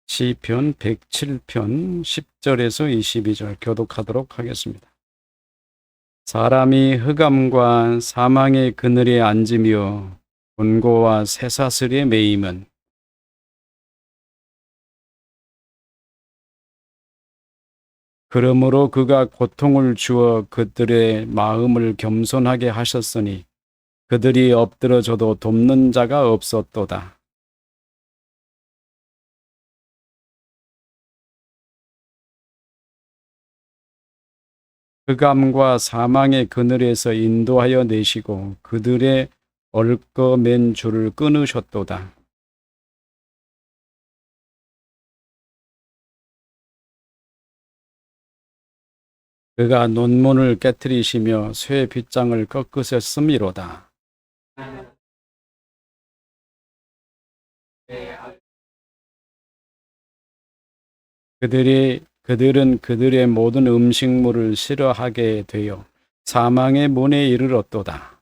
시편 107편 10절에서 22절 교독하도록 하겠습니다. 사람이 흑암과 사망의 그늘에 앉으며 곤고와 쇠사슬에 매임은 그러므로 그가 고통을 주어 그들의 마음을 겸손하게 하셨으니 그들이 엎드러져도 돕는 자가 없었도다. 흑암과 사망의 그늘에서 인도하여 내시고 그들의 얽어맨 줄을 끊으셨도다. 그가 논문을 깨뜨리시며 쇠 빗장을 꺾으셨음이로다. 그들은 그들의 모든 음식물을 싫어하게 되어 사망의 문에 이르렀도다.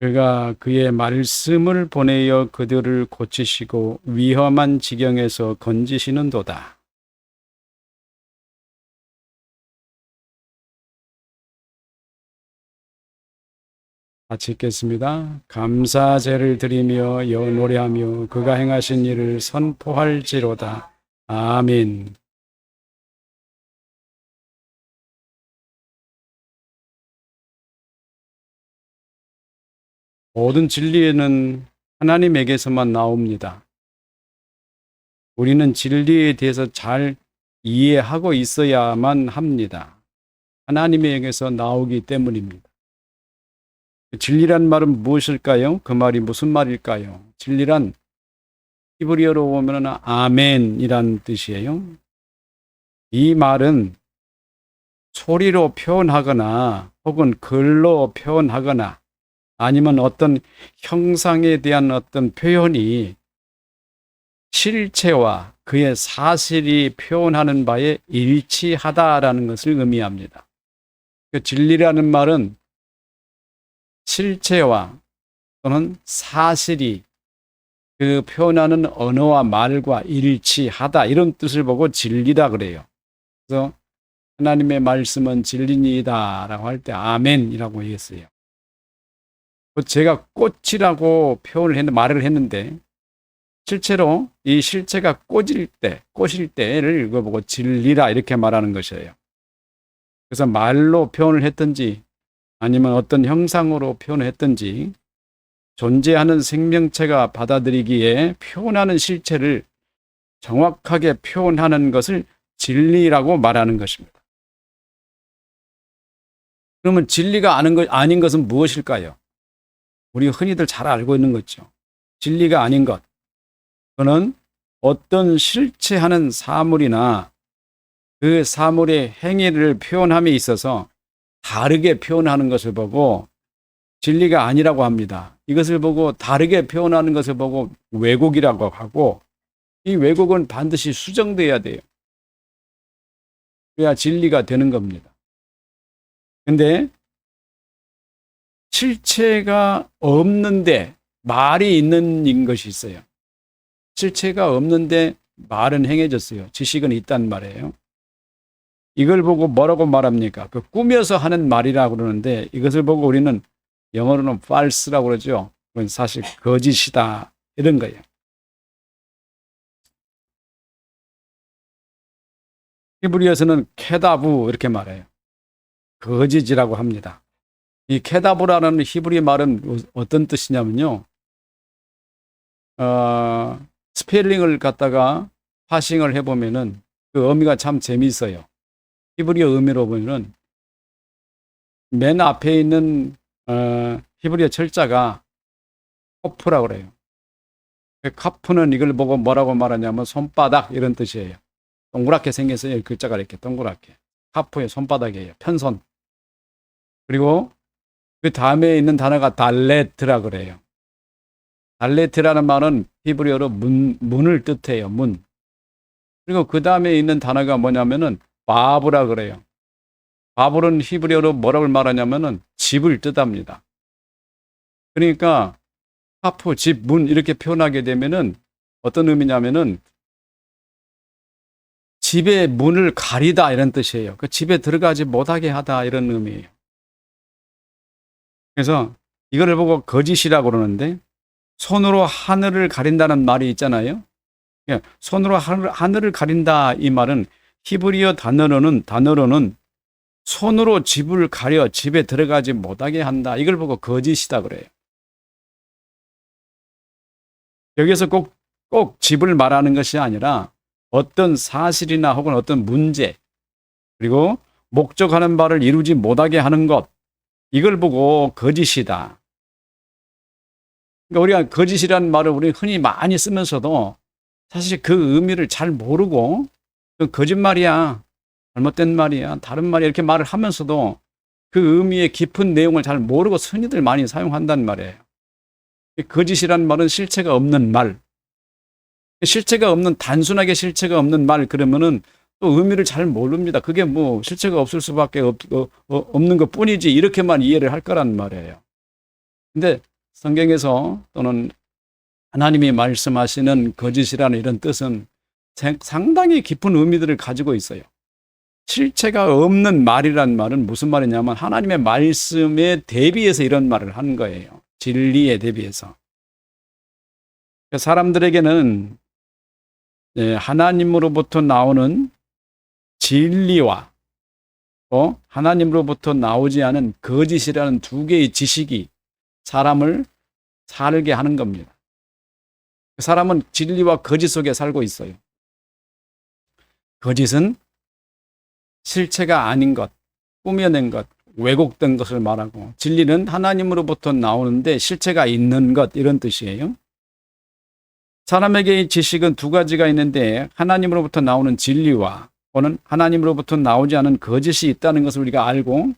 그가 그의 말씀을 보내어 그들을 고치시고 위험한 지경에서 건지시는도다. 같이 읽겠습니다. 감사제를 드리며 노래하며 그가 행하신 일을 선포할지로다. 아멘. 모든 진리는 하나님에게서만 나옵니다. 우리는 진리에 대해서 잘 이해하고 있어야만 합니다. 하나님에게서 나오기 때문입니다. 진리란 말은 무엇일까요? 그 말이 무슨 말일까요? 진리란 히브리어로 보면 아멘이란 뜻이에요. 이 말은 소리로 표현하거나 혹은 글로 표현하거나 아니면 어떤 형상에 대한 어떤 표현이 실체와 그의 사실이 표현하는 바에 일치하다라는 것을 의미합니다. 그 진리라는 말은 실체와 또는 사실이 그 표현하는 언어와 말과 일치하다 이런 뜻을 보고 진리다 그래요. 그래서 하나님의 말씀은 진리니이다 라고 할 때 아멘이라고 했어요. 제가 꽃이라고 말을 했는데 실제로 이 실체가 꼬실 때를 읽어보고 진리라 이렇게 말하는 것이에요. 그래서 말로 표현을 했든지 아니면 어떤 형상으로 표현을 했든지 존재하는 생명체가 받아들이기에 표현하는 실체를 정확하게 표현하는 것을 진리라고 말하는 것입니다. 그러면 진리가 아닌 것은 무엇일까요? 우리 흔히들 잘 알고 있는 거죠. 진리가 아닌 것. 그는 어떤 실체하는 사물이나 그 사물의 행위를 표현함에 있어서 다르게 표현하는 것을 보고 진리가 아니라고 합니다. 이것을 보고 다르게 표현하는 것을 보고 왜곡이라고 하고 이 왜곡은 반드시 수정돼야 돼요. 그래야 진리가 되는 겁니다. 근데 실체가 없는데 말이 있는 것이 있어요. 실체가 없는데 말은 행해졌어요. 지식은 있단 말이에요. 이걸 보고 뭐라고 말합니까? 그 꾸며서 하는 말이라고 그러는데 이것을 보고 우리는 영어로는 false라고 그러죠. 그건 사실 거짓이다 이런 거예요. 히브리어에서는 케다부 이렇게 말해요. 거짓이라고 합니다. 이 케다부라는 히브리 말은 어떤 뜻이냐면요. 스펠링을 갖다가 파싱을 해보면은 그 의미가 참 재미있어요. 히브리어 의미로 보면은 맨 앞에 있는 히브리어 철자가 코프라고 그래요. 카프는 이걸 보고 뭐라고 말하냐면 손바닥 이런 뜻이에요. 동그랗게 생겨서 글자가 이렇게 동그랗게. 카프의 손바닥이에요. 편손. 그리고 그 다음에 있는 단어가 달레트라 그래요. 달레트라는 말은 히브리어로 문을 뜻해요. 문. 그리고 그 다음에 있는 단어가 뭐냐면은 바브라 그래요. 바브는 히브리어로 뭐라고 말하냐면은 집을 뜻합니다. 그러니까 하프, 집, 문 이렇게 표현하게 되면은 어떤 의미냐면은 집의 문을 가리다 이런 뜻이에요. 그 집에 들어가지 못하게 하다 이런 의미예요. 그래서 이거를 보고 거짓이라고 그러는데 손으로 하늘을 가린다는 말이 있잖아요. 손으로 하늘을 가린다 이 말은 히브리어 단어로는 손으로 집을 가려 집에 들어가지 못하게 한다. 이걸 보고 거짓이다 그래요. 여기서 꼭 집을 말하는 것이 아니라 어떤 사실이나 혹은 어떤 문제 그리고 목적하는 바를 이루지 못하게 하는 것 이걸 보고 거짓이다. 그러니까 우리가 거짓이라는 말을 우리 흔히 많이 쓰면서도 사실 그 의미를 잘 모르고 거짓말이야, 잘못된 말이야, 다른 말이야 이렇게 말을 하면서도 그 의미의 깊은 내용을 잘 모르고 흔히들 많이 사용한단 말이에요. 거짓이라는 말은 실체가 없는 말, 실체가 없는 단순하게 실체가 없는 말 그러면은 또 의미를 잘 모릅니다. 그게 뭐 실체가 없을 수밖에 없는 것 뿐이지 이렇게만 이해를 할 거란 말이에요. 근데 성경에서 또는 하나님이 말씀하시는 거짓이라는 이런 뜻은 상당히 깊은 의미들을 가지고 있어요. 실체가 없는 말이란 말은 무슨 말이냐면 하나님의 말씀에 대비해서 이런 말을 한 거예요. 진리에 대비해서. 사람들에게는 하나님으로부터 나오는 진리와 또 하나님으로부터 나오지 않은 거짓이라는 두 개의 지식이 사람을 살게 하는 겁니다. 사람은 진리와 거짓 속에 살고 있어요. 거짓은 실체가 아닌 것, 꾸며낸 것, 왜곡된 것을 말하고 진리는 하나님으로부터 나오는데 실체가 있는 것 이런 뜻이에요. 사람에게 이 지식은 두 가지가 있는데 하나님으로부터 나오는 진리와 또는 하나님으로부터 나오지 않은 거짓이 있다는 것을 우리가 알고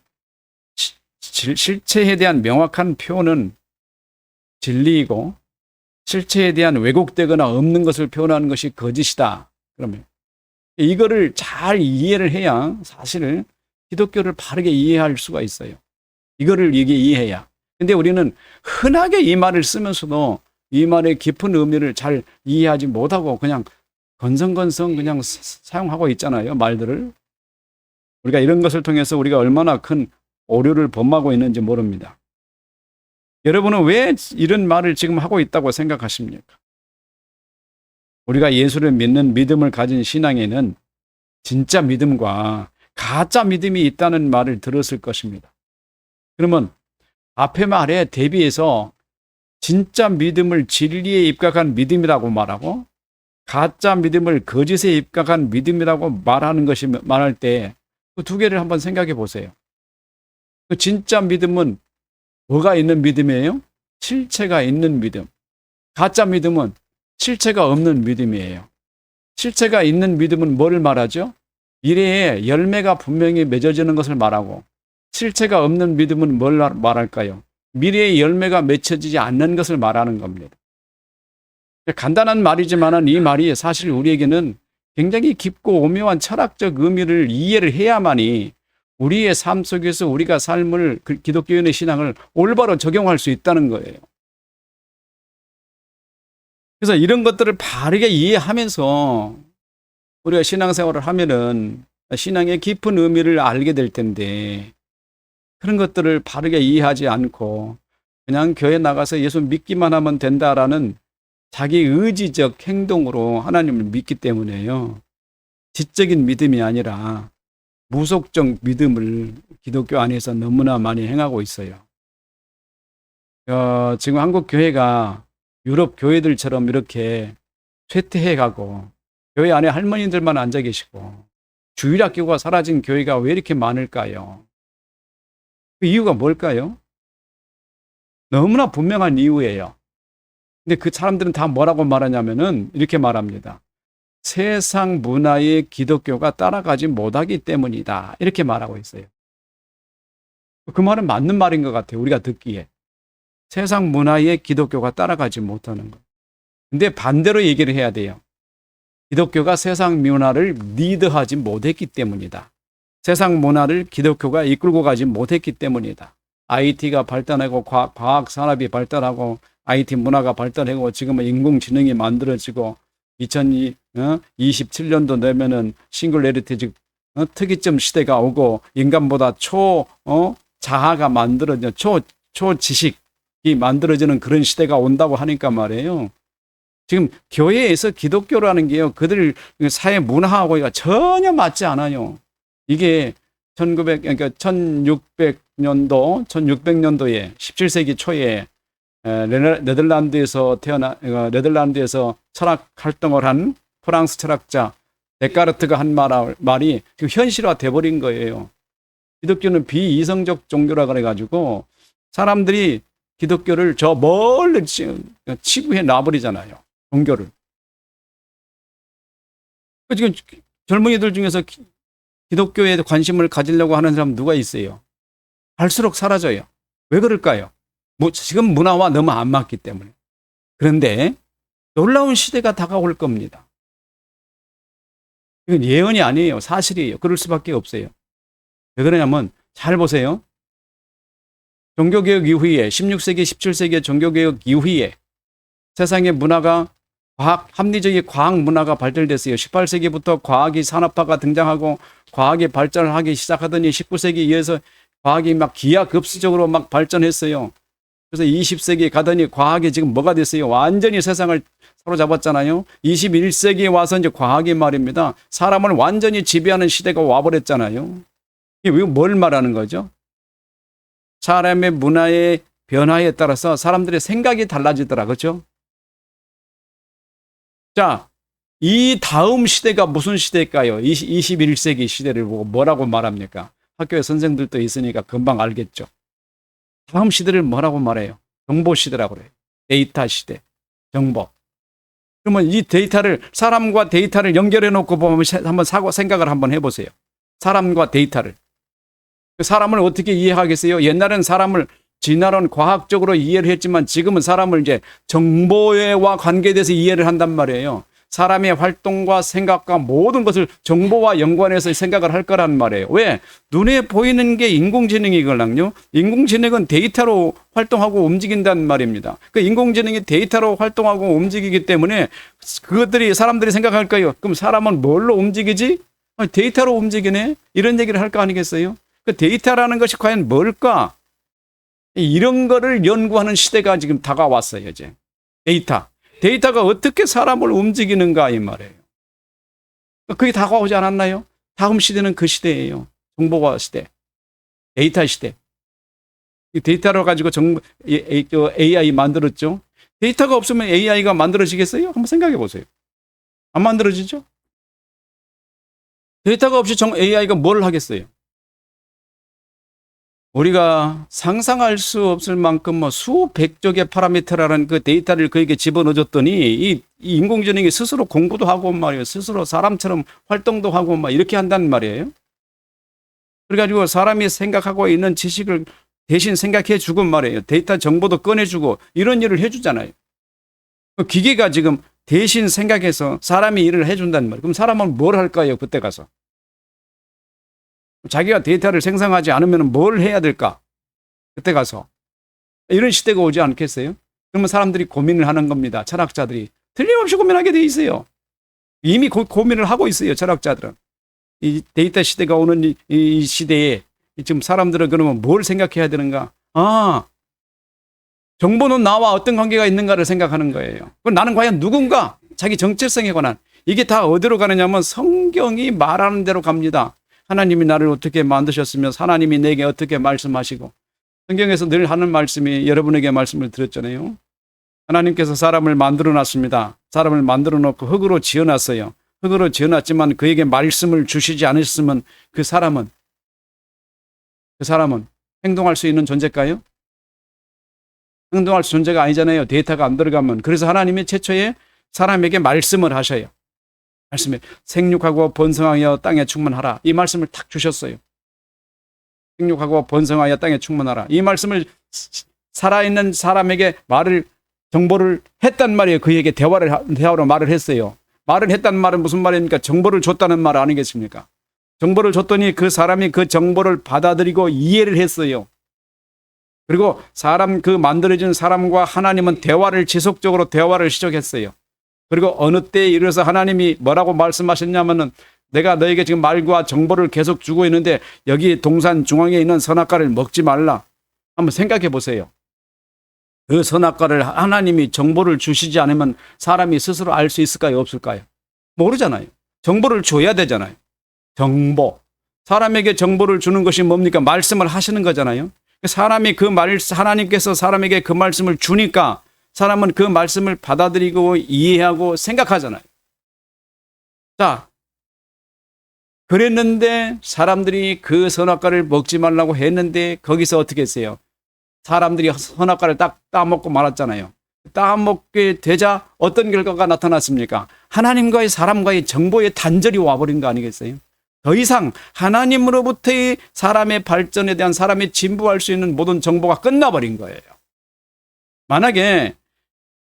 실체에 대한 명확한 표현은 진리이고 실체에 대한 왜곡되거나 없는 것을 표현하는 것이 거짓이다. 그러면 이거를 잘 이해를 해야 사실 기독교를 바르게 이해할 수가 있어요. 이거를 이해해야. 근데 우리는 흔하게 이 말을 쓰면서도 이 말의 깊은 의미를 잘 이해하지 못하고 그냥 건성건성 그냥 사용하고 있잖아요. 말들을. 우리가 이런 것을 통해서 우리가 얼마나 큰 오류를 범하고 있는지 모릅니다. 여러분은 왜 이런 말을 지금 하고 있다고 생각하십니까? 우리가 예수를 믿는 믿음을 가진 신앙에는 진짜 믿음과 가짜 믿음이 있다는 말을 들었을 것입니다. 그러면 앞의 말에 대비해서 진짜 믿음을 진리에 입각한 믿음이라고 말하고 가짜 믿음을 거짓에 입각한 믿음이라고 말할 때 그 두 개를 한번 생각해 보세요. 그 진짜 믿음은 뭐가 있는 믿음이에요? 실체가 있는 믿음. 가짜 믿음은 실체가 없는 믿음이에요. 실체가 있는 믿음은 뭐를 말하죠? 미래에 열매가 분명히 맺어지는 것을 말하고 실체가 없는 믿음은 뭘 말할까요? 미래에 열매가 맺혀지지 않는 것을 말하는 겁니다. 간단한 말이지만 이 말이 사실 우리에게는 굉장히 깊고 오묘한 철학적 의미를 이해를 해야만이 우리의 삶 속에서 우리가 삶을 기독교인의 신앙을 올바로 적용할 수 있다는 거예요. 그래서 이런 것들을 바르게 이해하면서 우리가 신앙생활을 하면은 신앙의 깊은 의미를 알게 될 텐데 그런 것들을 바르게 이해하지 않고 그냥 교회 나가서 예수 믿기만 하면 된다라는 자기 의지적 행동으로 하나님을 믿기 때문에요. 지적인 믿음이 아니라 무속적 믿음을 기독교 안에서 너무나 많이 행하고 있어요. 지금 한국 교회가 유럽 교회들처럼 이렇게 쇠퇴해가고 교회 안에 할머니들만 앉아 계시고 주일학교가 사라진 교회가 왜 이렇게 많을까요? 그 이유가 뭘까요? 너무나 분명한 이유예요. 근데 그 사람들은 다 뭐라고 말하냐면은 이렇게 말합니다. 세상 문화에 기독교가 따라가지 못하기 때문이다. 이렇게 말하고 있어요. 그 말은 맞는 말인 것 같아요. 우리가 듣기에. 세상 문화에 기독교가 따라가지 못하는 것. 근데 반대로 얘기를 해야 돼요. 기독교가 세상 문화를 리드하지 못했기 때문이다. 세상 문화를 기독교가 이끌고 가지 못했기 때문이다. IT가 발전하고 과학 산업이 발달하고 IT 문화가 발달하고 지금은 인공지능이 만들어지고 2027년도 되면은 싱글레리티 즉 특이점 시대가 오고 인간보다 자아가 만들어져 초지식이 만들어지는 그런 시대가 온다고 하니까 말이에요. 지금 교회에서 기독교라는 게요, 그들 사회 문화하고 전혀 맞지 않아요. 이게 1600년도에 17세기 초에 네덜란드에서 철학 활동을 한 프랑스 철학자 데카르트가 한 말이 지금 현실화 돼버린 거예요. 기독교는 비이성적 종교라 그래가지고 사람들이 기독교를 저 멀리 치부해 놔버리잖아요. 종교를. 지금 젊은이들 중에서 기독교에 관심을 가지려고 하는 사람 누가 있어요? 갈수록 사라져요. 왜 그럴까요? 지금 문화와 너무 안 맞기 때문에. 그런데 놀라운 시대가 다가올 겁니다. 이건 예언이 아니에요. 사실이에요. 그럴 수밖에 없어요. 왜 그러냐면 잘 보세요. 종교개혁 이후에 16세기, 17세기의 종교개혁 이후에 세상의 문화가 합리적인 과학 문화가 발달됐어요. 18세기부터 과학이 산업화가 등장하고 과학이 발전을 하기 시작하더니 19세기에 의해서 과학이 막 기하급수적으로 막 발전했어요. 그래서 20세기에 가더니 과학이 지금 뭐가 됐어요? 완전히 세상을 사로잡았잖아요. 21세기에 와서 이제 과학이 말입니다. 사람을 완전히 지배하는 시대가 와버렸잖아요. 이게 뭘 말하는 거죠? 사람의 문화의 변화에 따라서 사람들의 생각이 달라지더라. 그렇죠? 자, 이 다음 시대가 무슨 시대일까요? 21세기 시대를 보고 뭐라고 말합니까? 학교에 선생들도 있으니까 금방 알겠죠. 다음 시대를 뭐라고 말해요? 정보 시대라고 그래요. 데이터 시대, 정보. 그러면 이 데이터를, 사람과 데이터를 연결해 놓고 보면 한번 생각을 한번 해보세요. 사람과 데이터를. 사람을 어떻게 이해하겠어요? 옛날엔 사람을 진화론 과학적으로 이해를 했지만 지금은 사람을 이제 정보와 관계돼서 이해를 한단 말이에요. 사람의 활동과 생각과 모든 것을 정보와 연관해서 생각을 할 거란 말이에요. 왜? 눈에 보이는 게 인공지능이거든요. 인공지능은 데이터로 활동하고 움직인다는 말입니다. 그 인공지능이 데이터로 활동하고 움직이기 때문에 그것들이 사람들이 생각할 거예요. 그럼 사람은 뭘로 움직이지? 데이터로 움직이네? 이런 얘기를 할 거 아니겠어요? 그 데이터라는 것이 과연 뭘까? 이런 거를 연구하는 시대가 지금 다가왔어요, 이제. 데이터가 어떻게 사람을 움직이는가, 이 말이에요. 그게 다가오지 않았나요? 다음 시대는 그 시대예요. 정보화 시대. 데이터 시대. 이 데이터를 가지고 AI 만들었죠. 데이터가 없으면 AI가 만들어지겠어요? 한번 생각해 보세요. 안 만들어지죠? 데이터가 없이 AI가 뭘 하겠어요? 우리가 상상할 수 없을 만큼 수백 쪽의 파라미터라는 그 데이터를 그에게 집어넣어줬더니 이 인공지능이 스스로 공부도 하고 말이에요. 스스로 사람처럼 활동도 하고 막 이렇게 한다는 말이에요. 그래가지고 사람이 생각하고 있는 지식을 대신 생각해 주고 말이에요. 데이터 정보도 꺼내주고 이런 일을 해주잖아요. 기계가 지금 대신 생각해서 사람이 일을 해준다는 말이에요. 그럼 사람은 뭘 할까요? 그때 가서. 자기가 데이터를 생성하지 않으면 뭘 해야 될까? 그때 가서. 이런 시대가 오지 않겠어요? 그러면 사람들이 고민을 하는 겁니다. 철학자들이. 틀림없이 고민하게 돼 있어요. 이미 고민을 하고 있어요. 철학자들은. 이 데이터 시대가 오는 이 시대에 지금 사람들은 그러면 뭘 생각해야 되는가? 정보는 나와 어떤 관계가 있는가를 생각하는 거예요. 그럼 나는 과연 누군가? 자기 정체성에 관한. 이게 다 어디로 가느냐면 성경이 말하는 대로 갑니다. 하나님이 나를 어떻게 만드셨으며 하나님이 내게 어떻게 말씀하시고 성경에서 늘 하는 말씀이 여러분에게 말씀을 드렸잖아요. 하나님께서 사람을 만들어 놨습니다. 사람을 만들어 놓고 흙으로 지어놨어요. 흙으로 지어놨지만 그에게 말씀을 주시지 않으셨으면 그 사람은 행동할 수 있는 존재일까요? 행동할 수 존재가 아니잖아요. 데이터가 안 들어가면. 그래서 하나님이 최초에 사람에게 말씀을 하셔요. 말씀에 생육하고 번성하여 땅에 충만하라. 이 말씀을 탁 주셨어요. 생육하고 번성하여 땅에 충만하라. 이 말씀을 살아있는 사람에게 정보를 했단 말이에요. 그에게 대화로 말을 했어요. 말을 했단 말은 무슨 말입니까? 정보를 줬다는 말 아니겠습니까? 정보를 줬더니 그 사람이 그 정보를 받아들이고 이해를 했어요. 그리고 그 만들어진 사람과 하나님은 지속적으로 대화를 시작했어요. 그리고 어느 때에 이르러서 하나님이 뭐라고 말씀하셨냐면은 내가 너에게 지금 말과 정보를 계속 주고 있는데 여기 동산 중앙에 있는 선악과를 먹지 말라. 한번 생각해 보세요. 그 선악과를 하나님이 정보를 주시지 않으면 사람이 스스로 알 수 있을까요? 없을까요? 모르잖아요. 정보를 줘야 되잖아요. 정보. 사람에게 정보를 주는 것이 뭡니까? 말씀을 하시는 거잖아요. 하나님께서 사람에게 그 말씀을 주니까 사람은 그 말씀을 받아들이고 이해하고 생각하잖아요. 자, 그랬는데 사람들이 그 선악과를 먹지 말라고 했는데 거기서 어떻게 했어요? 사람들이 선악과를 딱 따먹고 말았잖아요. 따먹게 되자 어떤 결과가 나타났습니까? 하나님과의 사람과의 정보의 단절이 와버린 거 아니겠어요? 더 이상 하나님으로부터의 사람의 발전에 대한 사람이 진부할 수 있는 모든 정보가 끝나버린 거예요. 만약에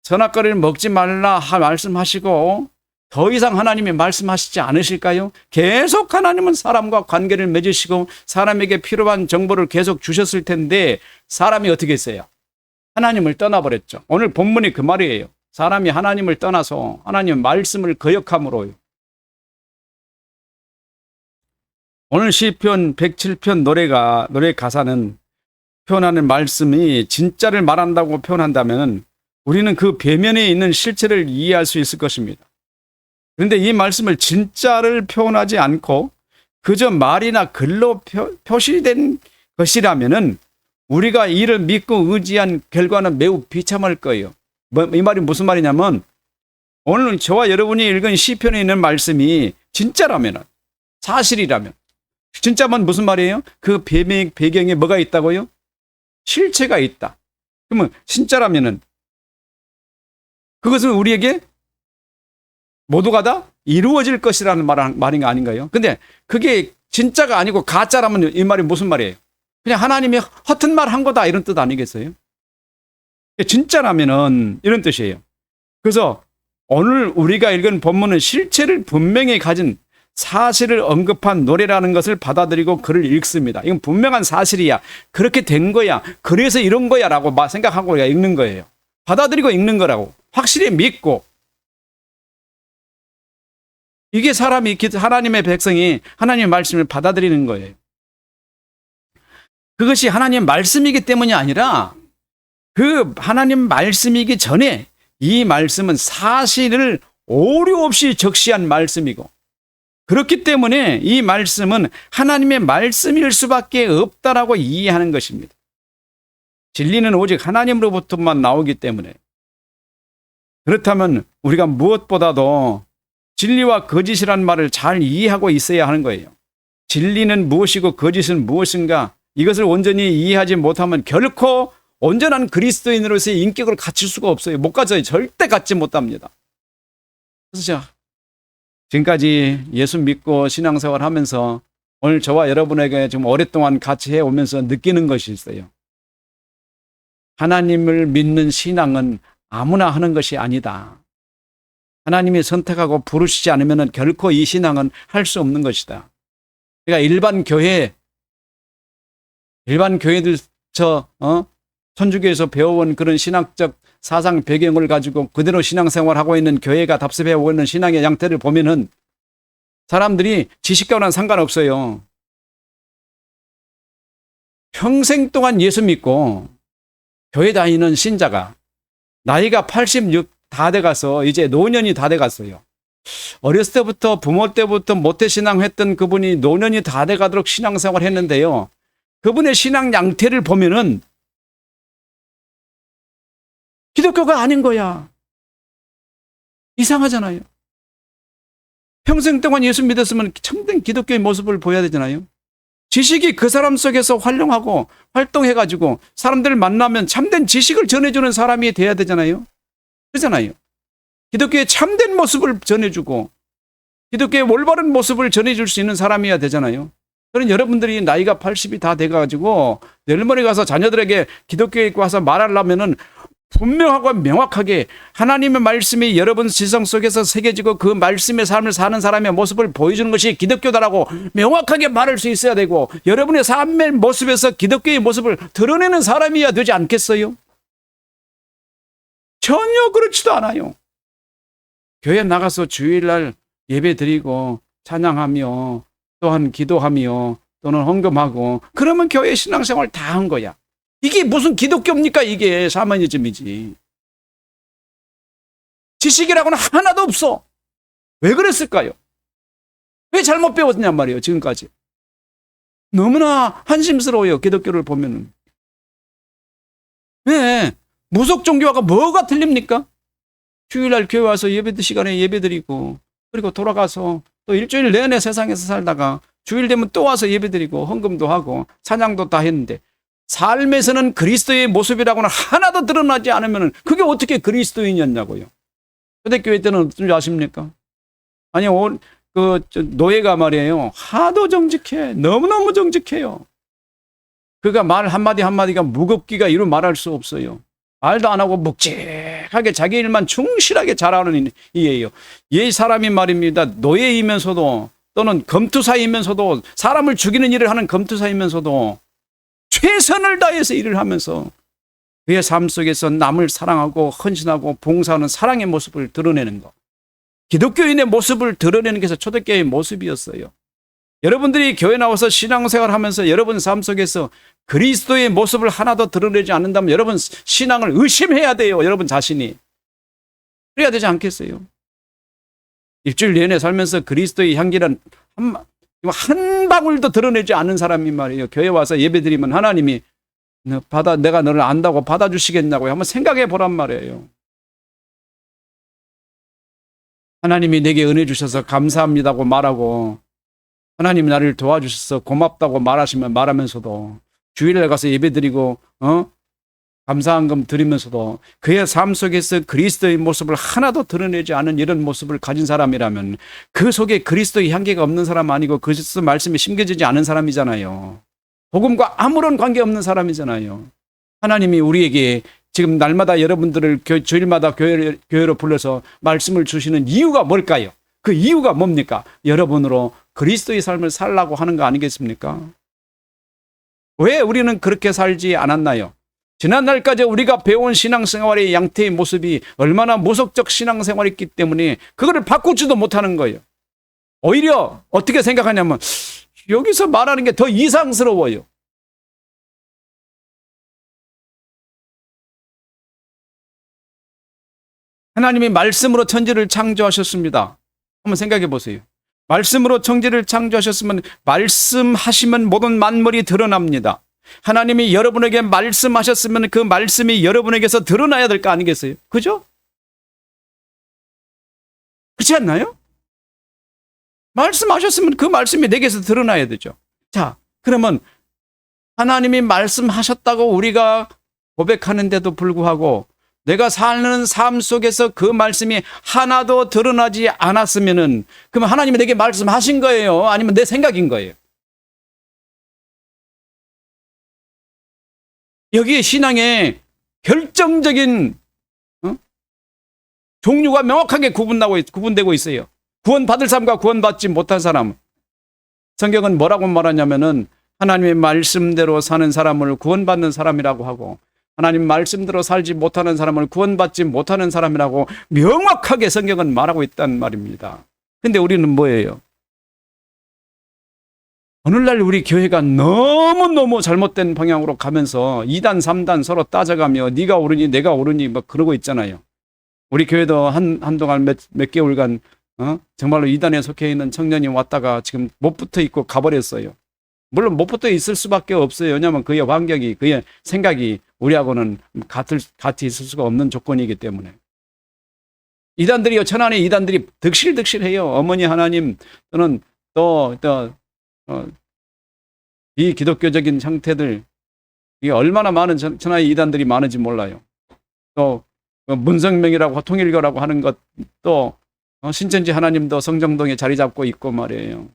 선악과를 먹지 말라 말씀하시고 더 이상 하나님이 말씀하시지 않으실까요? 계속 하나님은 사람과 관계를 맺으시고 사람에게 필요한 정보를 계속 주셨을 텐데 사람이 어떻게 했어요? 하나님을 떠나버렸죠. 오늘 본문이 그 말이에요. 사람이 하나님을 떠나서 하나님 말씀을 거역함으로요. 오늘 시편 107편 노래 가사는 표현하는 말씀이 진짜를 말한다고 표현한다면 우리는 그 배면에 있는 실체를 이해할 수 있을 것입니다. 그런데 이 말씀을 진짜를 표현하지 않고 그저 말이나 글로 표시된 것이라면은 우리가 이를 믿고 의지한 결과는 매우 비참할 거예요. 이 말이 무슨 말이냐면 오늘 저와 여러분이 읽은 시편에 있는 말씀이 진짜라면, 사실이라면, 진짜면 무슨 말이에요? 그 배경에 뭐가 있다고요? 실체가 있다. 그러면 진짜라면은 그것은 우리에게 모두가 다 이루어질 것이라는 말인 거 아닌가요? 근데 그게 진짜가 아니고 가짜라면 이 말이 무슨 말이에요? 그냥 하나님이 허튼 말 한 거다 이런 뜻 아니겠어요? 진짜라면은 이런 뜻이에요. 그래서 오늘 우리가 읽은 본문은 실체를 분명히 가진 사실을 언급한 노래라는 것을 받아들이고 글을 읽습니다. 이건 분명한 사실이야. 그렇게 된 거야. 그래서 이런 거야 라고 생각하고 읽는 거예요. 받아들이고 읽는 거라고. 확실히 믿고. 이게 하나님의 백성이 하나님의 말씀을 받아들이는 거예요. 그것이 하나님의 말씀이기 때문이 아니라 그 하나님 말씀이기 전에 이 말씀은 사실을 오류 없이 적시한 말씀이고 그렇기 때문에 이 말씀은 하나님의 말씀일 수밖에 없다라고 이해하는 것입니다. 진리는 오직 하나님으로부터만 나오기 때문에 그렇다면 우리가 무엇보다도 진리와 거짓이란 말을 잘 이해하고 있어야 하는 거예요. 진리는 무엇이고 거짓은 무엇인가 이것을 온전히 이해하지 못하면 결코 온전한 그리스도인으로서의 인격을 갖출 수가 없어요. 못 가져요. 절대 갖지 못합니다. 그래서 지금까지 예수 믿고 신앙생활 하면서 오늘 저와 여러분에게 좀 오랫동안 같이 해오면서 느끼는 것이 있어요. 하나님을 믿는 신앙은 아무나 하는 것이 아니다. 하나님이 선택하고 부르시지 않으면 결코 이 신앙은 할 수 없는 것이다. 그러니까 일반 교회들 천주교에서 배워온 그런 신학적 사상 배경을 가지고 그대로 신앙생활하고 있는 교회가 답습해오고 있는 신앙의 양태를 보면은 사람들이 지식과는 상관없어요. 평생 동안 예수 믿고 교회 다니는 신자가 나이가 86 다 돼가서 이제 노년이 다 돼갔어요. 어렸을 때부터 부모 때부터 모태신앙 했던 그분이 노년이 다 돼가도록 신앙생활 했는데요. 그분의 신앙 양태를 보면은 기독교가 아닌 거야. 이상하잖아요. 평생 동안 예수 믿었으면 참된 기독교의 모습을 보여야 되잖아요. 지식이 그 사람 속에서 활용하고 활동해가지고 사람들을 만나면 참된 지식을 전해주는 사람이 돼야 되잖아요. 그렇잖아요. 기독교의 참된 모습을 전해주고 기독교의 올바른 모습을 전해줄 수 있는 사람이어야 되잖아요. 그런 여러분들이 나이가 80이 다 돼가지고 내일 모레 가서 자녀들에게 기독교에 와서 말하려면은 분명하고 명확하게 하나님의 말씀이 여러분 지성 속에서 새겨지고 그 말씀의 삶을 사는 사람의 모습을 보여주는 것이 기독교다라고 명확하게 말할 수 있어야 되고, 여러분의 삶의 모습에서 기독교의 모습을 드러내는 사람이어야 되지 않겠어요? 전혀 그렇지도 않아요. 교회 나가서 주일날 예배 드리고 찬양하며 또한 기도하며 또는 헌금하고 그러면 교회 신앙생활 다 한 거야. 이게 무슨 기독교입니까? 이게 샤머니즘이지. 지식이라고는 하나도 없어. 왜 그랬을까요? 왜 잘못 배웠냔 말이에요, 지금까지. 너무나 한심스러워요, 기독교를 보면은. 왜? 무속 종교가 뭐가 틀립니까? 주일날 교회 와서 예배 시간에 예배 드리고, 그리고 돌아가서 또 일주일 내내 세상에서 살다가 주일 되면 또 와서 예배 드리고 헌금도 하고 찬양도 다 했는데, 삶에서는 그리스도의 모습이라고는 하나도 드러나지 않으면 그게 어떻게 그리스도인이었냐고요. 초대교회 때는 어떤 줄 아십니까? 아니, 노예가 말이에요. 하도 정직해. 너무너무 정직해요. 그가 말 한마디 한마디가 무겁기가 이루 말할 수 없어요. 말도 안 하고 묵직하게 자기 일만 충실하게 잘하는 이에요. 이 사람이 말입니다. 노예이면서도 또는 검투사이면서도, 사람을 죽이는 일을 하는 검투사이면서도 최선을 다해서 일을 하면서 그의 삶 속에서 남을 사랑하고 헌신하고 봉사하는 사랑의 모습을 드러내는 것. 기독교인의 모습을 드러내는 게 초대교회의 모습이었어요. 여러분들이 교회 나와서 신앙생활 하면서 여러분 삶 속에서 그리스도의 모습을 하나도 드러내지 않는다면 여러분 신앙을 의심해야 돼요. 여러분 자신이. 그래야 되지 않겠어요? 일주일 내내 살면서 그리스도의 향기란 한 방울도 드러내지 않는 사람이 말이에요. 교회 와서 예배드리면 하나님이 내가 너를 안다고 받아주시겠냐고 한번 생각해 보란 말이에요. 하나님이 내게 은혜 주셔서 감사합니다고 말하고, 하나님이 나를 도와주셔서 고맙다고 말하면서도 주일날 가서 예배드리고 감사한금 드리면서도 그의 삶 속에서 그리스도의 모습을 하나도 드러내지 않은 이런 모습을 가진 사람이라면 그 속에 그리스도의 향기가 없는 사람 아니고 그리스도 말씀이 심겨지지 않은 사람이잖아요. 복음과 아무런 관계없는 사람이잖아요. 하나님이 우리에게 지금 날마다 여러분들을 주일마다 교회로 불러서 말씀을 주시는 이유가 뭘까요? 그 이유가 뭡니까? 여러분으로 그리스도의 삶을 살라고 하는 거 아니겠습니까? 왜 우리는 그렇게 살지 않았나요? 지난날까지 우리가 배운 신앙생활의 양태의 모습이 얼마나 무속적 신앙생활이었기 때문에 그거를 바꾸지도 못하는 거예요. 오히려 어떻게 생각하냐면 여기서 말하는 게 더 이상스러워요. 하나님이 말씀으로 천지를 창조하셨습니다. 한번 생각해 보세요. 말씀으로 천지를 창조하셨으면 말씀하시면 모든 만물이 드러납니다. 하나님이 여러분에게 말씀하셨으면 그 말씀이 여러분에게서 드러나야 될 거 아니겠어요? 그죠? 그렇지 않나요? 말씀하셨으면 그 말씀이 내게서 드러나야 되죠. 자, 그러면 하나님이 말씀하셨다고 우리가 고백하는데도 불구하고 내가 사는 삶 속에서 그 말씀이 하나도 드러나지 않았으면은 그러면 하나님이 내게 말씀하신 거예요? 아니면 내 생각인 거예요? 여기에 신앙의 결정적인 종류가 명확하게 구분되고 있어요. 구원받을 사람과 구원받지 못한 사람. 성경은 뭐라고 말하냐면은 하나님의 말씀대로 사는 사람을 구원받는 사람이라고 하고, 하나님 말씀대로 살지 못하는 사람을 구원받지 못하는 사람이라고 명확하게 성경은 말하고 있단 말입니다. 근데 우리는 뭐예요? 오늘날 우리 교회가 너무너무 잘못된 방향으로 가면서 2단, 3단 서로 따져가며 네가 옳으니 내가 옳으니 막 그러고 있잖아요. 우리 교회도 한동안 몇 개월간 정말로 2단에 속해 있는 청년이 왔다가 지금 못 붙어 있고 가버렸어요. 물론 못 붙어 있을 수밖에 없어요. 왜냐하면 그의 환경이, 그의 생각이 우리하고는 같이 있을 수가 없는 조건이기 때문에. 이단들이요, 천안의 이단들이 득실득실해요. 어머니 하나님 또는 또 비기독교적인 형태들, 이게 얼마나 많은 천하의 이단들이 많은지 몰라요. 또 문성명이라고 통일교라고 하는 것, 또 신천지 하나님도 성정동에 자리 잡고 있고 말이에요.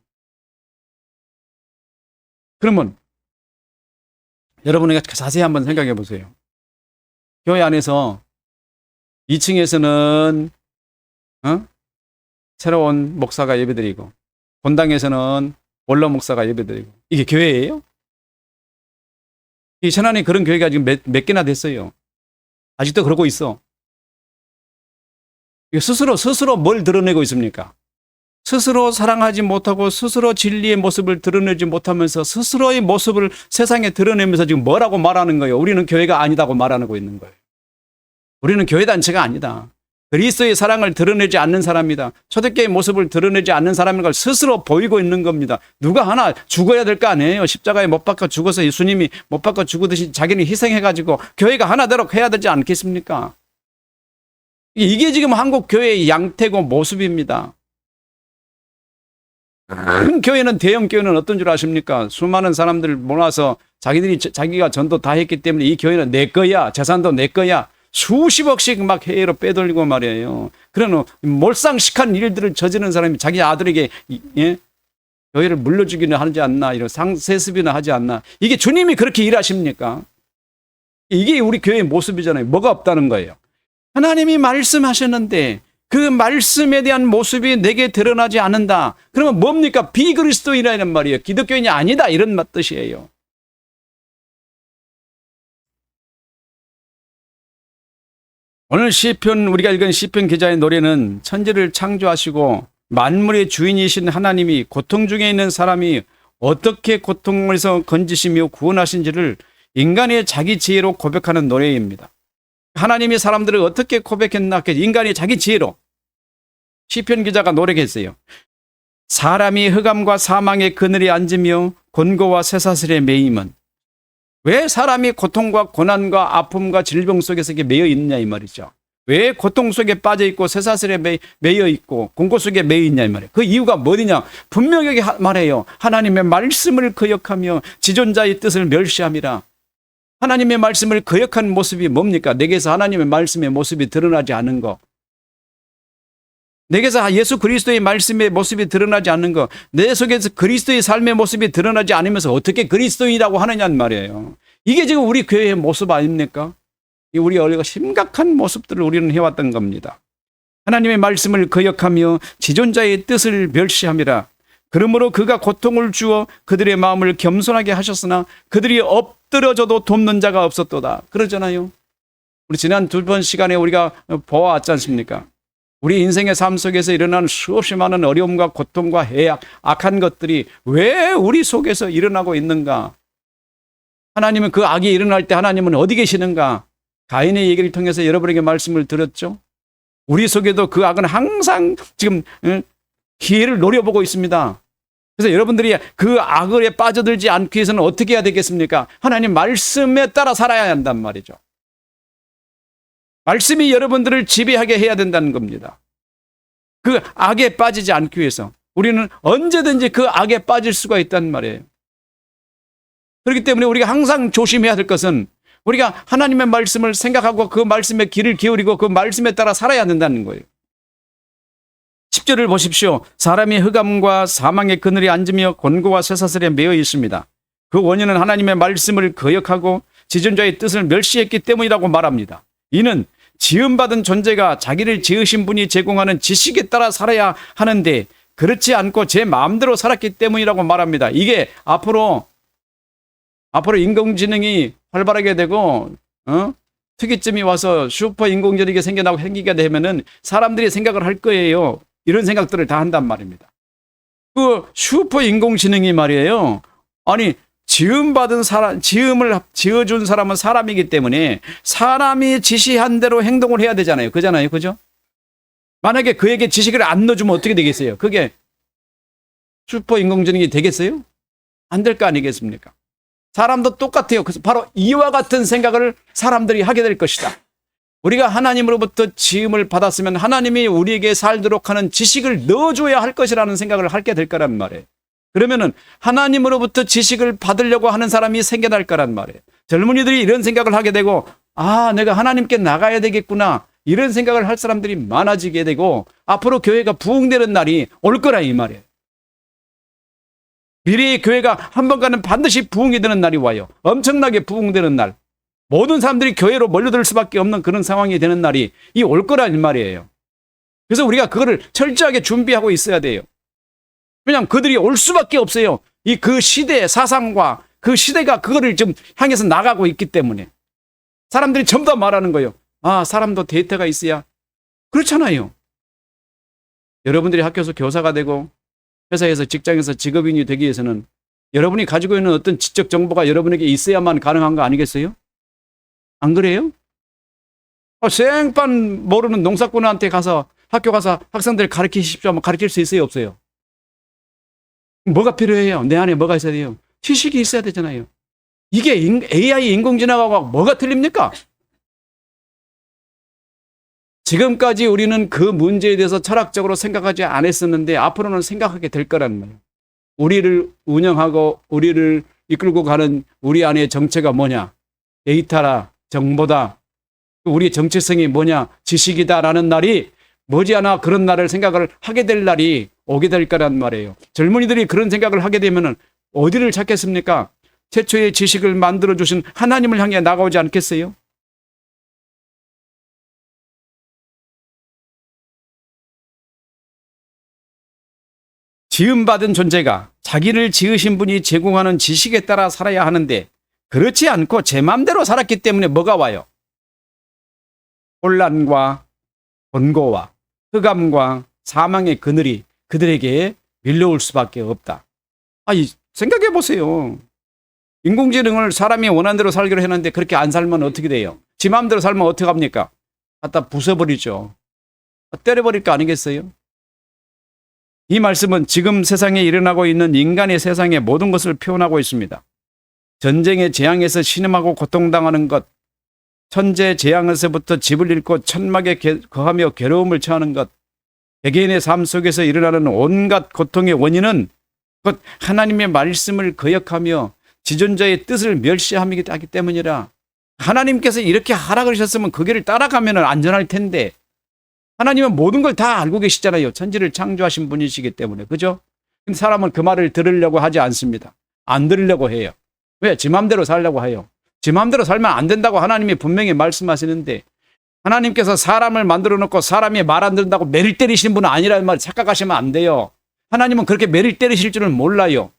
그러면 여러분에게 자세히 한번 생각해 보세요. 교회 안에서 2층에서는 새로운 목사가 예배드리고 본당에서는 원로 목사가 예배드리고 이게 교회예요? 이 천안에 그런 교회가 지금 몇 개나 됐어요. 아직도 그러고 있어. 스스로 뭘 드러내고 있습니까? 스스로 사랑하지 못하고 스스로 진리의 모습을 드러내지 못하면서 스스로의 모습을 세상에 드러내면서 지금 뭐라고 말하는 거예요? 우리는 교회가 아니다고 말하고 있는 거예요. 우리는 교회단체가 아니다. 그리스도의 사랑을 드러내지 않는 사람이다. 초대교회의 모습을 드러내지 않는 사람인 걸 스스로 보이고 있는 겁니다. 누가 하나 죽어야 될 거 아니에요. 십자가에 못 박혀 죽어서 예수님이 못 박혀 죽으듯이 자기는 희생해가지고 교회가 하나대로 해야 되지 않겠습니까? 이게 지금 한국 교회의 양태고 모습입니다. 큰 교회는, 대형 교회는 어떤 줄 아십니까? 수많은 사람들 모아서 자기가 전도 다 했기 때문에 이 교회는 내 거야. 재산도 내 거야. 수십억씩 막 해외로 빼돌리고 말이에요. 그런 몰상식한 일들을 저지르는 사람이 자기 아들에게 교회를 물려주기는 하지 않나, 이런 세습이나 하지 않나. 이게 주님이 그렇게 일하십니까? 이게 우리 교회의 모습이잖아요. 뭐가 없다는 거예요. 하나님이 말씀하셨는데 그 말씀에 대한 모습이 내게 드러나지 않는다. 그러면 뭡니까? 비그리스도인이라는 말이에요. 기독교인이 아니다, 이런 뜻이에요. 오늘 시편, 우리가 읽은 시편 기자의 노래는 천지를 창조하시고 만물의 주인이신 하나님이 고통 중에 있는 사람이 어떻게 고통에서 건지시며 구원하신지를 인간의 자기 지혜로 고백하는 노래입니다. 하나님이 사람들을 어떻게 고백했나? 인간이 자기 지혜로. 시편 기자가 노래했어요. 사람이 흑암과 사망의 그늘에 앉으며 곤고와 쇠사슬에 매임은, 왜 사람이 고통과 고난과 아픔과 질병 속에서 매여 있느냐 이 말이죠. 왜 고통 속에 빠져 있고 쇠사슬에 매여 있고 곤고 속에 매여 있냐 이 말이에요. 그 이유가 뭐냐? 분명하게 말해요. 하나님의 말씀을 거역하며 지존자의 뜻을 멸시함이라. 하나님의 말씀을 거역한 모습이 뭡니까? 내게서 하나님의 말씀의 모습이 드러나지 않은 거. 내게서 예수 그리스도의 말씀의 모습이 드러나지 않는 거. 내 속에서 그리스도의 삶의 모습이 드러나지 않으면서 어떻게 그리스도인이라고 하느냐는 말이에요. 이게 지금 우리 교회의 모습 아닙니까? 우리가 심각한 모습들을 우리는 해왔던 겁니다. 하나님의 말씀을 거역하며 지존자의 뜻을 멸시함이라. 그러므로 그가 고통을 주어 그들의 마음을 겸손하게 하셨으나 그들이 엎드려져도 돕는 자가 없었도다. 그러잖아요. 우리 지난 2번 시간에 우리가 보아왔지 않습니까? 우리 인생의 삶 속에서 일어나는 수없이 많은 어려움과 고통과 해악, 악한 것들이 왜 우리 속에서 일어나고 있는가? 하나님은 그 악이 일어날 때 하나님은 어디 계시는가? 가인의 얘기를 통해서 여러분에게 말씀을 드렸죠. 우리 속에도 그 악은 항상 지금 기회를 노려보고 있습니다. 그래서 여러분들이 그 악에 빠져들지 않기 위해서는 어떻게 해야 되겠습니까? 하나님 말씀에 따라 살아야 한단 말이죠. 말씀이 여러분들을 지배하게 해야 된다는 겁니다. 그 악에 빠지지 않기 위해서 우리는 언제든지 그 악에 빠질 수가 있단 말이에요. 그렇기 때문에 우리가 항상 조심해야 될 것은 우리가 하나님의 말씀을 생각하고 그 말씀에 귀를 기울이고 그 말씀에 따라 살아야 된다는 거예요. 10절을 보십시오. 사람이 흑암과 사망의 그늘에 앉으며 곤고와 쇠사슬에 매여 있습니다. 그 원인은 하나님의 말씀을 거역하고 지존자의 뜻을 멸시했기 때문이라고 말합니다. 이는 지음받은 존재가 자기를 지으신 분이 제공하는 지식에 따라 살아야 하는데 그렇지 않고 제 마음대로 살았기 때문이라고 말합니다. 이게 앞으로 인공지능이 활발하게 되고 특이점이 와서 슈퍼 인공지능이 생기게 되면은 사람들이 생각을 할 거예요. 이런 생각들을 다 한단 말입니다. 그 슈퍼 인공지능이 말이에요. 아니 지음받은 사람, 지음을 지어준 사람은 사람이기 때문에 사람이 지시한 대로 행동을 해야 되잖아요. 그잖아요. 그죠? 만약에 그에게 지식을 안 넣어주면 어떻게 되겠어요? 그게 슈퍼 인공지능이 되겠어요? 안 될 거 아니겠습니까? 사람도 똑같아요. 그래서 바로 이와 같은 생각을 사람들이 하게 될 것이다. 우리가 하나님으로부터 지음을 받았으면 하나님이 우리에게 살도록 하는 지식을 넣어줘야 할 것이라는 생각을 하게 될 거란 말이에요. 그러면은 하나님으로부터 지식을 받으려고 하는 사람이 생겨날 거란 말이에요. 젊은이들이 이런 생각을 하게 되고 내가 하나님께 나가야 되겠구나 이런 생각을 할 사람들이 많아지게 되고 앞으로 교회가 부흥되는 날이 올 거라 이 말이에요. 미래의 교회가 한 번간은 반드시 부흥이 되는 날이 와요. 엄청나게 부흥되는 날. 모든 사람들이 교회로 몰려들 수밖에 없는 그런 상황이 되는 날이 이 올 거란 말이에요. 그래서 우리가 그거를 철저하게 준비하고 있어야 돼요. 왜냐하면 그들이 올 수밖에 없어요. 이 그 시대의 사상과 그 시대가 그거를 좀 향해서 나가고 있기 때문에 사람들이 전부 다 말하는 거예요. 아, 사람도 데이터가 있어야. 그렇잖아요. 여러분들이 학교에서 교사가 되고 회사에서 직장에서 직업인이 되기 위해서는 여러분이 가지고 있는 어떤 지적 정보가 여러분에게 있어야만 가능한 거 아니겠어요? 안 그래요? 생판 모르는 농사꾼한테 가서 학교 가서 학생들 가르치십시오 하면 가르칠 수 있어요? 없어요? 뭐가 필요해요? 내 안에 뭐가 있어야 돼요? 지식이 있어야 되잖아요. 이게 AI 인공지능하고 뭐가 틀립니까? 지금까지 우리는 그 문제에 대해서 철학적으로 생각하지 않았었는데 앞으로는 생각하게 될 거라는 말이에요. 우리를 운영하고 우리를 이끌고 가는 우리 안의 정체가 뭐냐? 데이터라, 정보다. 우리의 정체성이 뭐냐? 지식이다라는 날이 머지않아 그런 날을 생각을 하게 될 날이 오게 될 거란 말이에요. 젊은이들이 그런 생각을 하게 되면 어디를 찾겠습니까? 최초의 지식을 만들어주신 하나님을 향해 나가오지 않겠어요? 지음받은 존재가 자기를 지으신 분이 제공하는 지식에 따라 살아야 하는데 그렇지 않고 제 마음대로 살았기 때문에 뭐가 와요? 혼란과 번고와 흑암과 사망의 그늘이 그들에게 밀려올 수밖에 없다. 생각해 보세요. 인공지능을 사람이 원하는 대로 살기로 했는데 그렇게 안 살면 어떻게 돼요? 지 마음대로 살면 어떻게 합니까? 갖다 부숴버리죠. 때려버릴 거 아니겠어요? 이 말씀은 지금 세상에 일어나고 있는 인간의 세상의 모든 것을 표현하고 있습니다. 전쟁의 재앙에서 신음하고 고통당하는 것, 천재 재앙에서부터 집을 잃고 천막에 거하며 괴로움을 처하는 것, 개개인의 삶 속에서 일어나는 온갖 고통의 원인은 곧 하나님의 말씀을 거역하며 지존자의 뜻을 멸시하기 때문이라. 하나님께서 이렇게 하라 그러셨으면 그 길을 따라가면 안전할 텐데 하나님은 모든 걸 다 알고 계시잖아요. 천지를 창조하신 분이시기 때문에. 그죠? 근데 사람은 그 말을 들으려고 하지 않습니다. 안 들으려고 해요. 왜? 지 마음대로 살려고 해요. 지 마음대로 살면 안 된다고 하나님이 분명히 말씀하시는데 하나님께서 사람을 만들어 놓고 사람이 말 안 듣는다고 매를 때리시는 분은 아니라는 말 착각하시면 안 돼요. 하나님은 그렇게 매를 때리실 줄은 몰라요.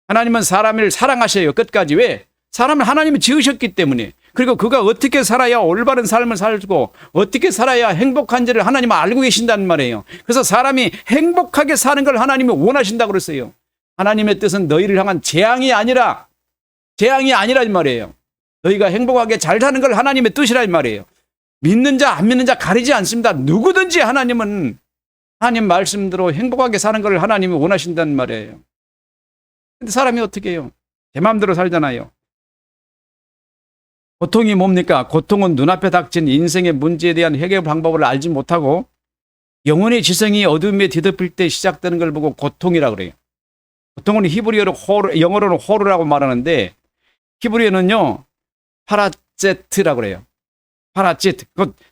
하나님은 사람을 사랑하셔요. 끝까지. 왜? 사람을 하나님이 지으셨기 때문에. 그리고 그가 어떻게 살아야 올바른 삶을 살고 어떻게 살아야 행복한지를 하나님은 알고 계신다는 말이에요. 그래서 사람이 행복하게 사는 걸 하나님이 원하신다고 그랬어요. 하나님의 뜻은 너희를 향한 재앙이 아니란 말이에요. 너희가 행복하게 잘 사는 걸 하나님의 뜻이란 말이에요. 믿는 자 안 믿는 자 가리지 않습니다. 누구든지 하나님은 하나님 말씀대로 행복하게 사는 걸 하나님이 원하신다는 말이에요. 근데 사람이 어떻게 해요? 제 마음대로 살잖아요. 고통이 뭡니까? 고통은 눈앞에 닥친 인생의 문제에 대한 해결 방법을 알지 못하고 영혼의 지성이 어둠에 뒤덮일 때 시작되는 걸 보고 고통이라고 그래요. 고통은 히브리어로 영어로는 호르라고 말하는데 히브리어는요 파라제트라고 그래요. 파라제트.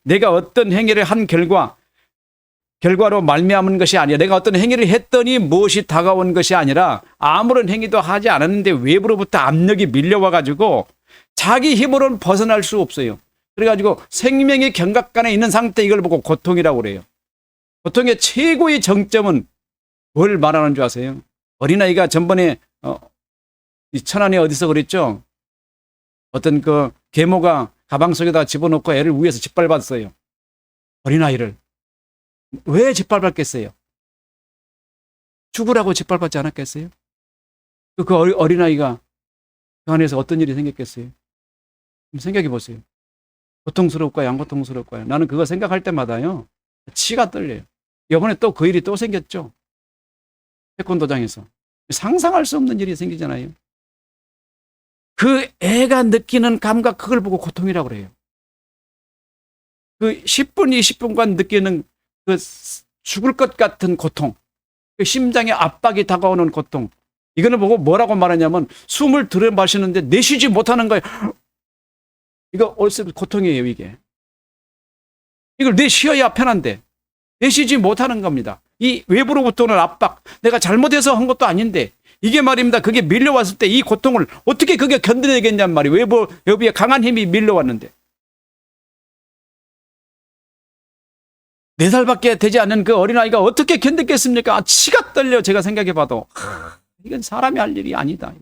내가 어떤 행위를 한 결과로 말미암은 것이 아니라 내가 어떤 행위를 했더니 무엇이 다가온 것이 아니라 아무런 행위도 하지 않았는데 외부로부터 압력이 밀려와 가지고 자기 힘으로는 벗어날 수 없어요. 그래가지고 생명의 경각간에 있는 상태, 이걸 보고 고통이라고 그래요. 고통의 최고의 정점은 뭘 말하는 줄 아세요? 어린아이가 전번에 이 천안에 어디서 그랬죠? 어떤 그 계모가 가방 속에다 집어넣고 애를 위에서 짓밟았어요. 어린아이를. 왜 짓밟았겠어요? 죽으라고 짓밟았지 않았겠어요? 그 어린아이가 그 안에서 어떤 일이 생겼겠어요? 생각해 보세요. 고통스럽고요, 안 고통스럽고요. 나는 그거 생각할 때마다요, 치가 떨려요. 이번에 또 그 일이 또 생겼죠. 태권도장에서. 상상할 수 없는 일이 생기잖아요. 그 애가 느끼는 감각, 그걸 보고 고통이라고 그래요. 그 10분, 20분간 느끼는 그 죽을 것 같은 고통, 그 심장에 압박이 다가오는 고통, 이거는 보고 뭐라고 말하냐면 숨을 들여 마시는데 내쉬지 못하는 거예요. 이거 얼핏 고통이에요, 이게. 이걸 내쉬어야 편한데 내쉬지 못하는 겁니다. 이 외부로부터 오는 압박, 내가 잘못해서 한 것도 아닌데 이게 말입니다. 그게 밀려왔을 때 이 고통을 어떻게 그게 견뎌내겠냔 말이에요. 외부에 강한 힘이 밀려왔는데. 4살밖에 되지 않는 그 어린아이가 어떻게 견뎠겠습니까? 치가 떨려 제가 생각해봐도. 이건 사람이 할 일이 아니다.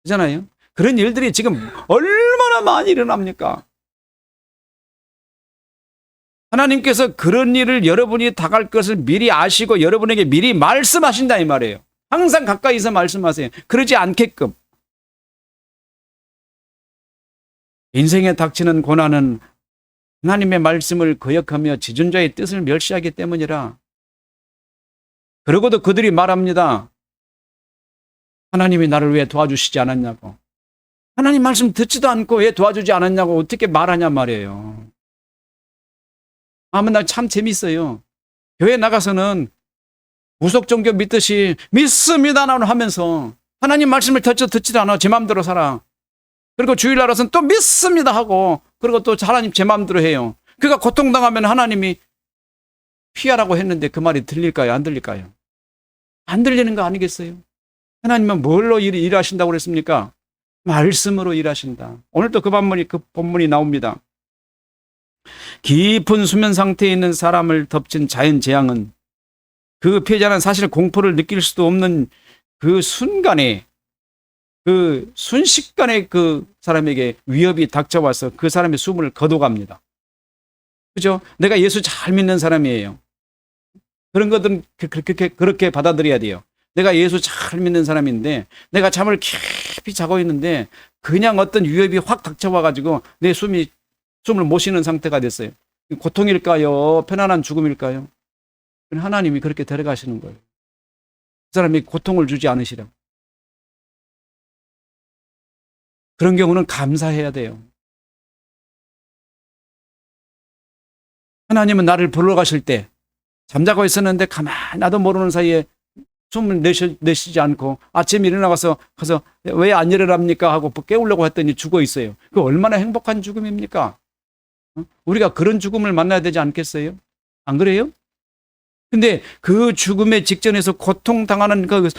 그렇잖아요. 그런 일들이 지금 얼마나 많이 일어납니까? 하나님께서 그런 일을 여러분이 당할 것을 미리 아시고 여러분에게 미리 말씀하신다 이 말이에요. 항상 가까이서 말씀하세요. 그러지 않게끔. 인생에 닥치는 고난은 하나님의 말씀을 거역하며 지존자의 뜻을 멸시하기 때문이라. 그러고도 그들이 말합니다. 하나님이 나를 왜 도와주시지 않았냐고. 하나님 말씀 듣지도 않고 왜 도와주지 않았냐고 어떻게 말하냐 말이에요. 맨날 참 재밌어요. 교회 나가서는 무속종교 믿듯이 믿습니다 하면서 하나님 말씀을 듣지도 않아. 제 마음대로 살아. 그리고 주일날 와서는 또 믿습니다 하고 그리고 또 하나님 제 마음대로 해요. 그가 고통당하면 하나님이 피하라고 했는데 그 말이 들릴까요? 안 들릴까요? 안 들리는 거 아니겠어요? 하나님은 뭘로 일하신다고 그랬습니까? 말씀으로 일하신다. 오늘도 그 본문이 나옵니다. 깊은 수면 상태에 있는 사람을 덮친 자연 재앙은 그 피해자는 사실 공포를 느낄 수도 없는 그 순간에 그 순식간에 그 사람에게 위협이 닥쳐와서 그 사람의 숨을 거둬갑니다. 그죠? 내가 예수 잘 믿는 사람이에요. 그런 것들은 그렇게 받아들여야 돼요. 내가 예수 잘 믿는 사람인데 내가 잠을 깊이 자고 있는데 그냥 어떤 위협이 확 닥쳐와가지고 내 숨을 못 쉬는 상태가 됐어요. 고통일까요? 편안한 죽음일까요? 하나님이 그렇게 데려가시는 거예요. 그 사람이 고통을 주지 않으시라고. 그런 경우는 감사해야 돼요. 하나님은 나를 불러 가실 때 잠자고 있었는데 가만히 나도 모르는 사이에 숨을 내쉬지 않고 아침에 일어나서 가서 왜 안 일어납니까 하고 깨우려고 했더니 죽어 있어요. 그 얼마나 행복한 죽음입니까? 우리가 그런 죽음을 만나야 되지 않겠어요? 안 그래요? 근데 그 죽음의 직전에서 고통당하는 그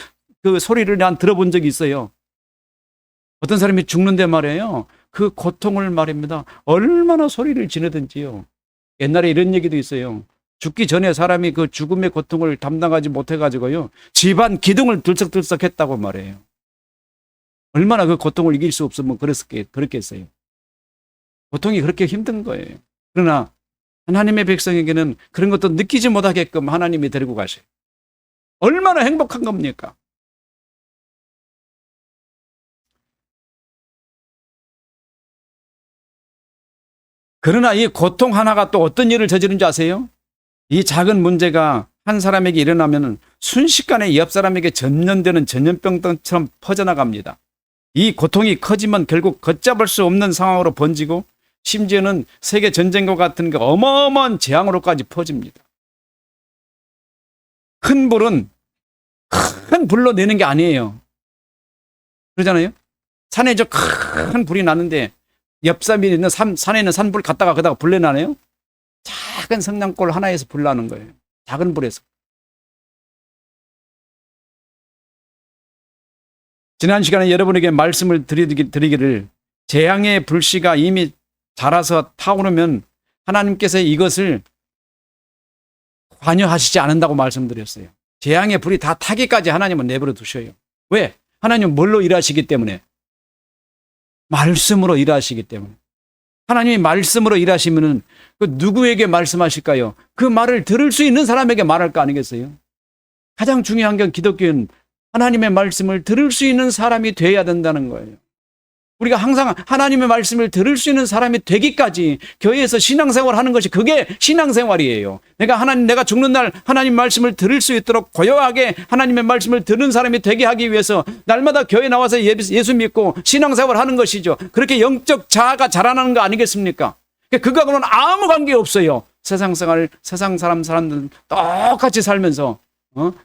소리를 난 들어본 적이 있어요. 어떤 사람이 죽는데 말이에요. 그 고통을 말입니다. 얼마나 소리를 지르든지요. 옛날에 이런 얘기도 있어요. 죽기 전에 사람이 그 죽음의 고통을 담당하지 못해가지고요. 집안 기둥을 들썩들썩 했다고 말해요. 얼마나 그 고통을 이길 수 없으면 그렇겠어요. 고통이 그렇게 힘든 거예요. 그러나 하나님의 백성에게는 그런 것도 느끼지 못하게끔 하나님이 데리고 가셔요. 얼마나 행복한 겁니까? 그러나 이 고통 하나가 또 어떤 일을 저지른지 아세요? 이 작은 문제가 한 사람에게 일어나면 순식간에 옆 사람에게 전염되는 전염병처럼 퍼져나갑니다. 이 고통이 커지면 결국 걷잡을 수 없는 상황으로 번지고 심지어는 세계 전쟁과 같은 그 어마어마한 재앙으로까지 퍼집니다. 큰 불은 큰 불로 내는 게 아니에요. 그러잖아요. 산에 저 큰 불이 났는데 옆 산에 있는 산에 있는 산불 갔다가 그다가 불 내나네요. 작은 성냥골 하나에서 불 나는 거예요. 작은 불에서. 지난 시간에 여러분에게 말씀을 드리기를 재앙의 불씨가 이미 자라서 타오르면 하나님께서 이것을 관여하시지 않는다고 말씀드렸어요. 재앙의 불이 다 타기까지 하나님은 내버려 두셔요. 왜? 하나님은 뭘로 일하시기 때문에? 말씀으로 일하시기 때문에. 하나님이 말씀으로 일하시면은 그 누구에게 말씀하실까요? 그 말을 들을 수 있는 사람에게 말할 거 아니겠어요? 가장 중요한 건 기독교는 하나님의 말씀을 들을 수 있는 사람이 돼야 된다는 거예요. 우리가 항상 하나님의 말씀을 들을 수 있는 사람이 되기까지 교회에서 신앙생활 하는 것이 그게 신앙생활이에요. 내가 죽는 날 하나님 말씀을 들을 수 있도록 고요하게 하나님의 말씀을 듣는 사람이 되게 하기 위해서 날마다 교회 나와서 예수 믿고 신앙생활 하는 것이죠. 그렇게 영적 자아가 자라나는 거 아니겠습니까? 그거하고는 아무 관계 없어요. 세상 사람들 똑같이 살면서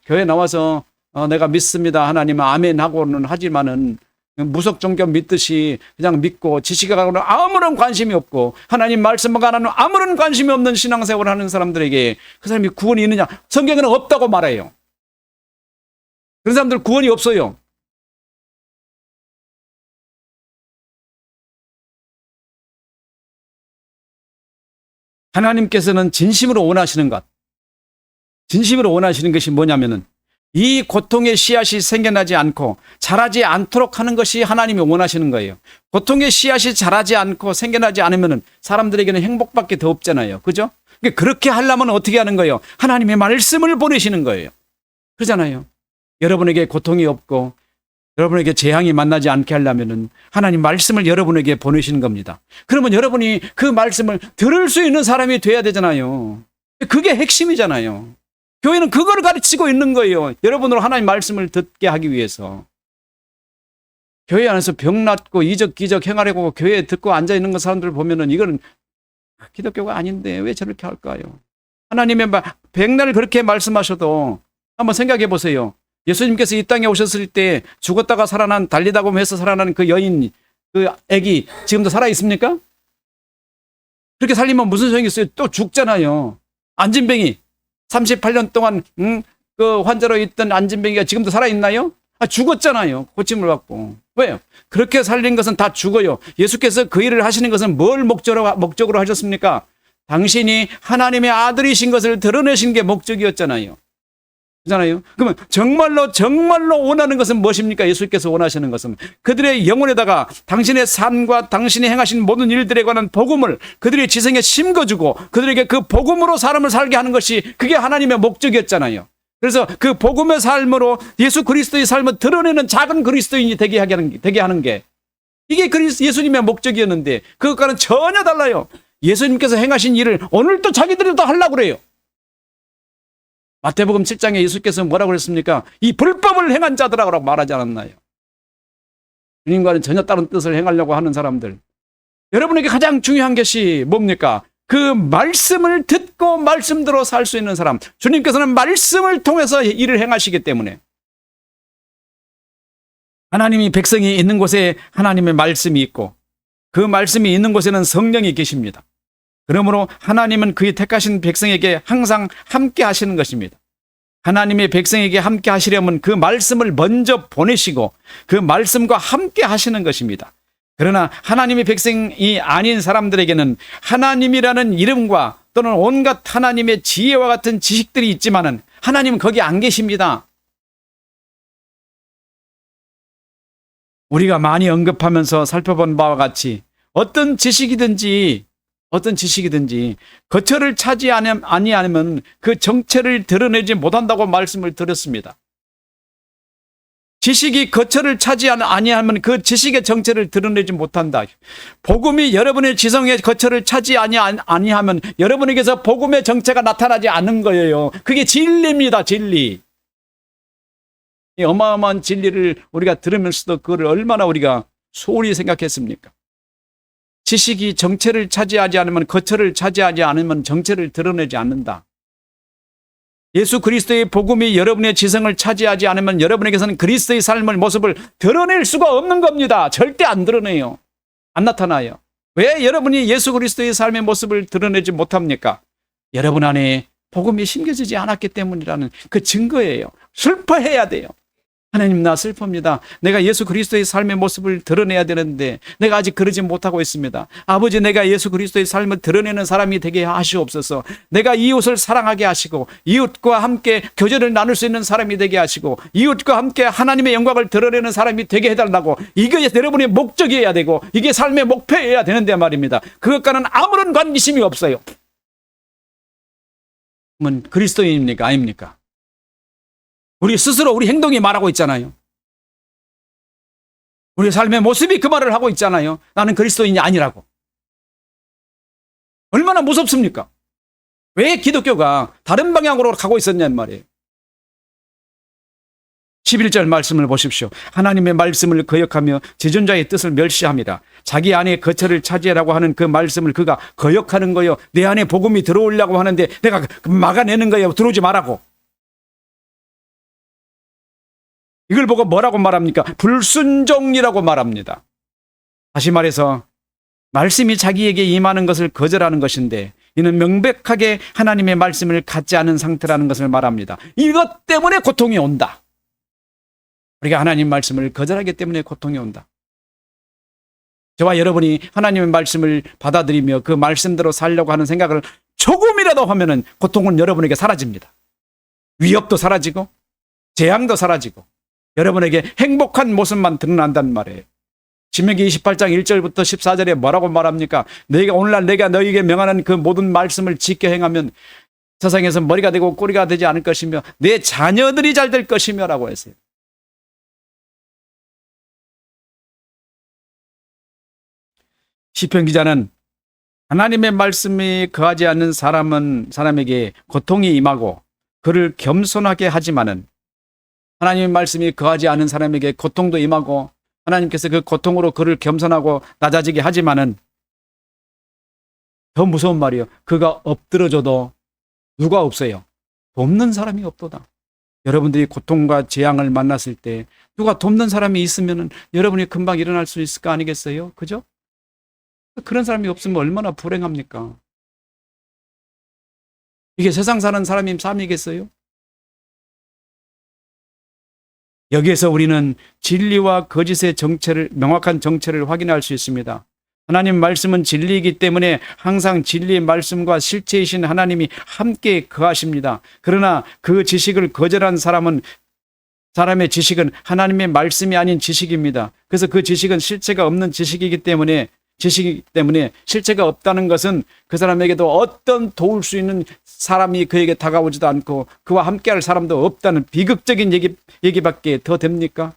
교회 나와서 내가 믿습니다. 하나님 아멘 하고는 하지만은 무속 종교 믿듯이 그냥 믿고 지식하고는 아무런 관심이 없고 하나님 말씀과는 아무런 관심이 없는 신앙생활을 하는 사람들에게 그 사람이 구원이 있느냐? 성경에는 없다고 말해요. 그런 사람들 구원이 없어요. 하나님께서는 진심으로 원하시는 것, 진심으로 원하시는 것이 뭐냐면은 이 고통의 씨앗이 생겨나지 않고 자라지 않도록 하는 것이 하나님이 원하시는 거예요. 고통의 씨앗이 자라지 않고 생겨나지 않으면 사람들에게는 행복밖에 더 없잖아요. 그죠? 그렇게 하려면 어떻게 하는 거예요? 하나님의 말씀을 보내시는 거예요. 그러잖아요. 여러분에게 고통이 없고 여러분에게 재앙이 만나지 않게 하려면 하나님 말씀을 여러분에게 보내시는 겁니다. 그러면 여러분이 그 말씀을 들을 수 있는 사람이 돼야 되잖아요. 그게 핵심이잖아요. 교회는 그걸 가르치고 있는 거예요. 여러분으로 하나님 말씀을 듣게 하기 위해서. 교회 안에서 병났고 이적기적 행하려고 교회에 듣고 앉아있는 거 사람들 보면은 이거는 기독교가 아닌데 왜 저렇게 할까요? 하나님의 백날 그렇게 말씀하셔도 한번 생각해 보세요. 예수님께서 이 땅에 오셨을 때 죽었다가 살아난, 달리다고 해서 살아난 그 여인, 그 아기 지금도 살아 있습니까? 그렇게 살리면 무슨 소용이 있어요? 또 죽잖아요. 안진뱅이 38년 동안 그 환자로 있던 안진뱅이가 지금도 살아 있나요? 죽었잖아요. 고침을 받고. 왜요? 그렇게 살린 것은 다 죽어요. 예수께서 그 일을 하시는 것은 뭘 목적으로 하셨습니까? 당신이 하나님의 아들이신 것을 드러내신 게 목적이었잖아요. 그렇잖아요. 그러면 정말로 원하는 것은 무엇입니까? 예수께서 원하시는 것은 그들의 영혼에다가 당신의 삶과 당신이 행하신 모든 일들에 관한 복음을 그들의 지성에 심겨주고 그들에게 그 복음으로 사람을 살게 하는 것이 그게 하나님의 목적이었잖아요. 그래서 그 복음의 삶으로 예수 그리스도의 삶을 드러내는 작은 그리스도인이 되게 하는 게 이게 예수님의 목적이었는데 그것과는 전혀 달라요. 예수님께서 행하신 일을 오늘 또 자기들이 또 하려고 그래요. 마태복음 7장에 예수께서 뭐라고 그랬습니까? 이 불법을 행한 자들하고 말하지 않았나요? 주님과는 전혀 다른 뜻을 행하려고 하는 사람들. 여러분에게 가장 중요한 것이 뭡니까? 그 말씀을 듣고 말씀대로 살 수 있는 사람. 주님께서는 말씀을 통해서 일을 행하시기 때문에 하나님이 백성이 있는 곳에 하나님의 말씀이 있고 그 말씀이 있는 곳에는 성령이 계십니다. 그러므로 하나님은 그의 택하신 백성에게 항상 함께 하시는 것입니다. 하나님의 백성에게 함께 하시려면 그 말씀을 먼저 보내시고 그 말씀과 함께 하시는 것입니다. 그러나 하나님의 백성이 아닌 사람들에게는 하나님이라는 이름과 또는 온갖 하나님의 지혜와 같은 지식들이 있지만은 하나님은 거기 안 계십니다. 우리가 많이 언급하면서 살펴본 바와 같이 어떤 지식이든지 거처를 차지 아니하면 그 정체를 드러내지 못한다고 말씀을 드렸습니다. 지식이 거처를 차지 아니하면 그 지식의 정체를 드러내지 못한다. 복음이 여러분의 지성의 거처를 차지 아니하면 여러분에게서 복음의 정체가 나타나지 않는 거예요. 그게 진리입니다. 진리. 이 어마어마한 진리를 우리가 들으면서도 그걸 얼마나 우리가 소홀히 생각했습니까? 지식이 정체를 차지하지 않으면 거처를 차지하지 않으면 정체를 드러내지 않는다. 예수 그리스도의 복음이 여러분의 지성을 차지하지 않으면 여러분에게서는 그리스도의 삶을 모습을 드러낼 수가 없는 겁니다. 절대 안 드러내요. 안 나타나요. 왜 여러분이 예수 그리스도의 삶의 모습을 드러내지 못합니까? 여러분 안에 복음이 심겨지지 않았기 때문이라는 그 증거예요. 슬퍼해야 돼요. 하나님, 나 슬픕니다. 내가 예수 그리스도의 삶의 모습을 드러내야 되는데 내가 아직 그러지 못하고 있습니다. 아버지, 내가 예수 그리스도의 삶을 드러내는 사람이 되게 하시옵소서. 내가 이웃을 사랑하게 하시고 이웃과 함께 교제를 나눌 수 있는 사람이 되게 하시고 이웃과 함께 하나님의 영광을 드러내는 사람이 되게 해달라고. 이게 여러분의 목적이어야 되고 이게 삶의 목표여야 되는데 말입니다. 그것과는 아무런 관계심이 없어요. 그러면 그리스도인입니까? 아닙니까? 우리 스스로 우리 행동이 말하고 있잖아요. 우리 삶의 모습이 그 말을 하고 있잖아요. 나는 그리스도인이 아니라고. 얼마나 무섭습니까? 왜 기독교가 다른 방향으로 가고 있었냔 말이에요. 11절 말씀을 보십시오. 하나님의 말씀을 거역하며 지존자의 뜻을 멸시합니다. 자기 안에 거처를 차지하라고 하는 그 말씀을 그가 거역하는 거예요. 내 안에 복음이 들어오려고 하는데 내가 막아내는 거예요. 들어오지 말라고. 이걸 보고 뭐라고 말합니까? 불순종이라고 말합니다. 다시 말해서 말씀이 자기에게 임하는 것을 거절하는 것인데 이는 명백하게 하나님의 말씀을 갖지 않은 상태라는 것을 말합니다. 이것 때문에 고통이 온다. 우리가 하나님 말씀을 거절하기 때문에 고통이 온다. 저와 여러분이 하나님의 말씀을 받아들이며 그 말씀대로 살려고 하는 생각을 조금이라도 하면은 고통은 여러분에게 사라집니다. 위협도 사라지고 재앙도 사라지고 여러분에게 행복한 모습만 드러난단 말이에요. 신명기 28장 1절부터 14절에 뭐라고 말합니까? 너희가 오늘날 내가 너희에게 명하는 그 모든 말씀을 지켜 행하면 세상에서 머리가 되고 꼬리가 되지 않을 것이며 내 자녀들이 잘 될 것이며 라고 했어요. 시편 기자는 하나님의 말씀이 거하지 않는 사람에게 고통이 임하고 그를 겸손하게 하지만은 하나님의 말씀이 거하지 않은 사람에게 고통도 임하고 하나님께서 그 고통으로 그를 겸손하고 낮아지게 하지만은 더 무서운 말이에요. 그가 엎드러져도 누가 없어요. 돕는 사람이 없도다. 여러분들이 고통과 재앙을 만났을 때 누가 돕는 사람이 있으면은 여러분이 금방 일어날 수 있을 거 아니겠어요? 그죠? 그런 사람이 없으면 얼마나 불행합니까? 이게 세상 사는 사람이 삶이겠어요? 여기에서 우리는 진리와 거짓의 명확한 정체를 확인할 수 있습니다. 하나님 말씀은 진리이기 때문에 항상 진리의 말씀과 실체이신 하나님이 함께 거하십니다. 그러나 그 지식을 거절한 사람의 지식은 하나님의 말씀이 아닌 지식입니다. 그래서 그 지식은 실체가 없는 지식이기 때문에 실체가 없다는 것은 그 사람에게도 어떤 도울 수 있는 사람이 그에게 다가오지도 않고 그와 함께할 사람도 없다는 비극적인 얘기밖에 더 됩니까?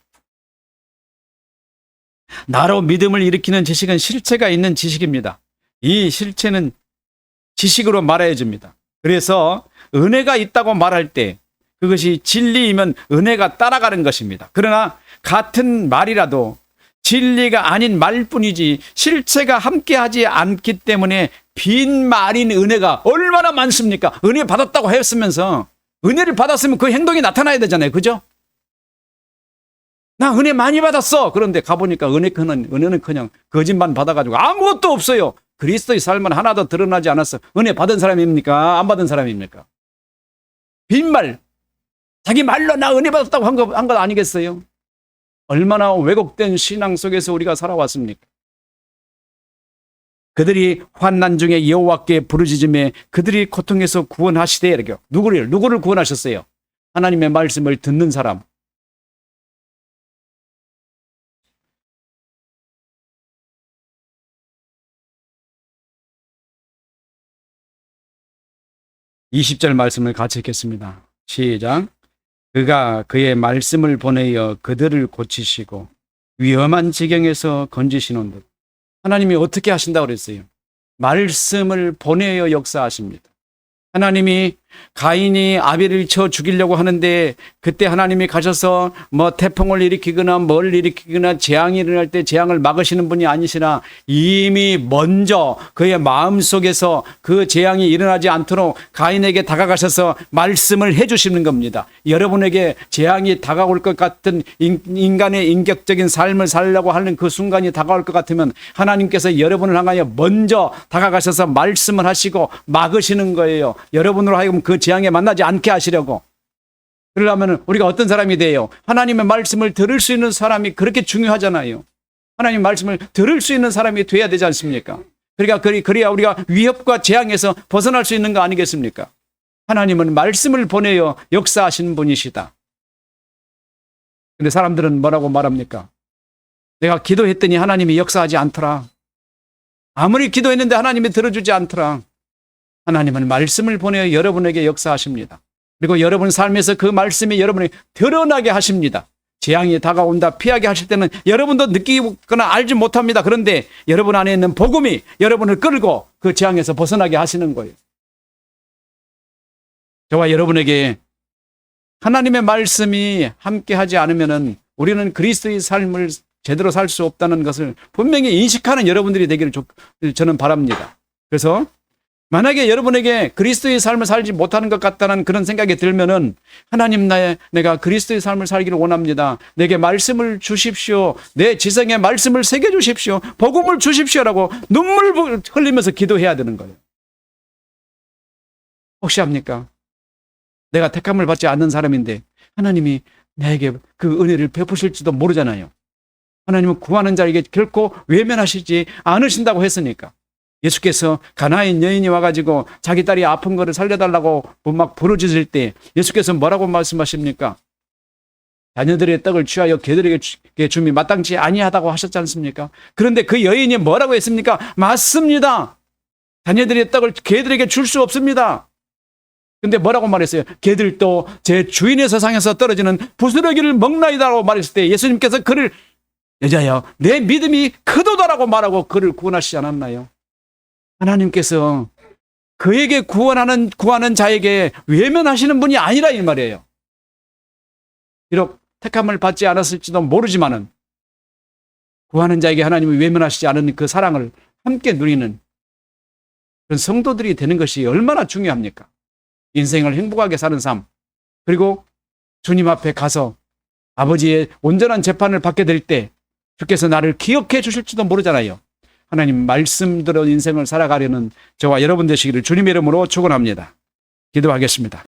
나로 믿음을 일으키는 지식은 실체가 있는 지식입니다. 이 실체는 지식으로 말해 줍니다. 그래서 은혜가 있다고 말할 때 그것이 진리이면 은혜가 따라가는 것입니다. 그러나 같은 말이라도 진리가 아닌 말뿐이지 실체가 함께하지 않기 때문에 빈말인 은혜가 얼마나 많습니까? 은혜 받았다고 했으면서 은혜를 받았으면 그 행동이 나타나야 되잖아요. 그죠? 나 은혜 많이 받았어. 그런데 가보니까 은혜는 그냥 거짓말 받아가지고 아무것도 없어요. 그리스도의 삶은 하나도 드러나지 않았어. 은혜 받은 사람입니까? 안 받은 사람입니까? 빈말. 자기 말로 나 은혜 받았다고 한 것 아니겠어요? 얼마나 왜곡된 신앙 속에서 우리가 살아왔습니까? 그들이 환난 중에 여호와께 부르짖음에 그들이 고통에서 구원하시되 이렇게 누구를 구원하셨어요? 하나님의 말씀을 듣는 사람. (20절) 말씀을 같이 읽겠습니다. 시작. 그가 그의 말씀을 보내어 그들을 고치시고 위험한 지경에서 건지시는 듯. 하나님이 어떻게 하신다고 그랬어요? 말씀을 보내어 역사하십니다. 하나님이 가인이 아벨을 쳐 죽이려고 하는데 그때 하나님이 가셔서 태풍을 일으키거나 뭘 일으키거나 재앙이 일어날 때 재앙을 막으시는 분이 아니시라 이미 먼저 그의 마음속에서 그 재앙이 일어나지 않도록 가인에게 다가가셔서 말씀을 해주시는 겁니다. 여러분에게 재앙이 다가올 것 같은 인간의 인격적인 삶을 살려고 하는 그 순간이 다가올 것 같으면 하나님께서 여러분을 향하여 먼저 다가가셔서 말씀을 하시고 막으시는 거예요. 여러분으로 하여금 그 재앙에 만나지 않게 하시려고. 그러려면 우리가 어떤 사람이 돼요? 하나님의 말씀을 들을 수 있는 사람이 그렇게 중요하잖아요. 하나님의 말씀을 들을 수 있는 사람이 돼야 되지 않습니까? 그러니까 그래야 우리가 위협과 재앙에서 벗어날 수 있는 거 아니겠습니까? 하나님은 말씀을 보내어 역사하시는 분이시다. 근데 사람들은 뭐라고 말합니까? 내가 기도했더니 하나님이 역사하지 않더라. 아무리 기도했는데 하나님이 들어주지 않더라. 하나님은 말씀을 보내어 여러분에게 역사하십니다. 그리고 여러분 삶에서 그 말씀이 여러분에게 드러나게 하십니다. 재앙이 다가온다 피하게 하실 때는 여러분도 느끼거나 알지 못합니다. 그런데 여러분 안에 있는 복음이 여러분을 끌고 그 재앙에서 벗어나게 하시는 거예요. 저와 여러분에게 하나님의 말씀이 함께하지 않으면 우리는 그리스도의 삶을 제대로 살 수 없다는 것을 분명히 인식하는 여러분들이 되기를 저는 바랍니다. 그래서 만약에 여러분에게 그리스도의 삶을 살지 못하는 것 같다는 그런 생각이 들면은 하나님 내가 그리스도의 삶을 살기를 원합니다. 내게 말씀을 주십시오. 내 지성에 말씀을 새겨 주십시오. 복음을 주십시오라고 눈물 흘리면서 기도해야 되는 거예요. 혹시 합니까? 내가 택함을 받지 않는 사람인데 하나님이 나에게 그 은혜를 베푸실지도 모르잖아요. 하나님은 구하는 자에게 결코 외면하시지 않으신다고 했으니까. 예수께서 가나안 여인이 와가지고 자기 딸이 아픈 거를 살려달라고 막 부르짖을 때 예수께서 뭐라고 말씀하십니까? 자녀들의 떡을 취하여 개들에게 줌이 마땅치 아니하다고 하셨지 않습니까? 그런데 그 여인이 뭐라고 했습니까? 맞습니다. 자녀들의 떡을 개들에게 줄 수 없습니다. 근데 뭐라고 말했어요? 개들도 제 주인의 세상에서 떨어지는 부스러기를 먹나이다라고 말했을 때 예수님께서 그를 여자여 내 믿음이 크도다라고 말하고 그를 구원하시지 않았나요? 하나님께서 그에게 구하는 자에게 외면하시는 분이 아니라 이 말이에요. 비록 택함을 받지 않았을지도 모르지만은 구하는 자에게 하나님이 외면하시지 않은 그 사랑을 함께 누리는 그런 성도들이 되는 것이 얼마나 중요합니까? 인생을 행복하게 사는 삶, 그리고 주님 앞에 가서 아버지의 온전한 재판을 받게 될 때 주께서 나를 기억해 주실지도 모르잖아요. 하나님 말씀대로 인생을 살아가려는 저와 여러분 되시기를 주님의 이름으로 축원합니다. 기도하겠습니다.